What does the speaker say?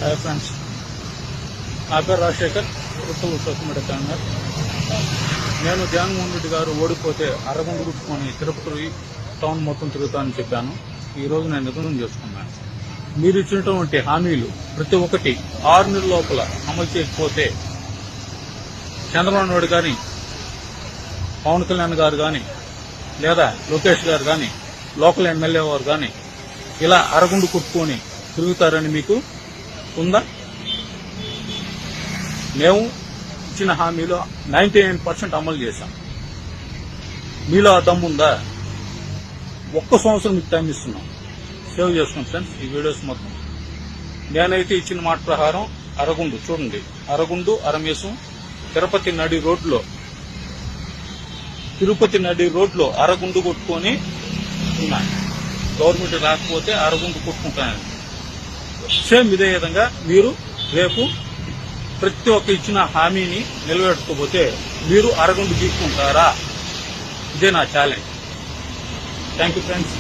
Hi friends, నా పేరు రాజశేఖర్, ఉత్తమ సోషల్ ఛానల్. నేను జగన్మోహన్ రెడ్డి గారు ఓడిపోతే అరగుండు గుట్టుకొని తిరుపతి టౌన్ మొత్తం తిరుగుతానని చెప్పాను. ఈ రోజు నేను నిర్ణయం చేసుకున్నాను. మీరు ఇచ్చినటువంటి హామీలు ప్రతి ఒక్కటి 6 నెలల లోపల అమలు చేయకపోతే చంద్రబాబు నాయుడు గాని, పవన్ కళ్యాణ్ గారు గాని, లేదా లోకేష్ గారు గాని, లోకల్ ఎమ్మెల్యే వారు గాని ఇలా అరగుండు కుట్టుకొని తిరుగుతారని మీకు ఉందా? మేము ఇచ్చిన హామీలో 99% అమలు చేశాం. మీలో ఆ దమ్ముందా? 1 సంవత్సరం మీకు టైం ఇస్తున్నాం. సేవ్ చేసుకోండి ఫ్రెండ్స్ ఈ వీడియోస్ మొత్తం. నేనైతే ఇచ్చిన మాట ప్రకారం అరగుండు చూడండి, అరగుండు అరమేసం తిరుపతి నడి రోడ్లో అరగుండు కొట్టుకొని ఉన్నాను. గవర్నమెంట్ రాకపోతే అరగుండు కొట్టుకుంటానని. సేమ్ ఇదే విధంగా మీరు రేపు ప్రతి ఒక్క ఇచ్చిన హామీని నిలబెట్టుకోకపోతే మీరు అరగుండు తీసుకుంటారా? ఇదే నా ఛాలెంజ్. Thank you friends.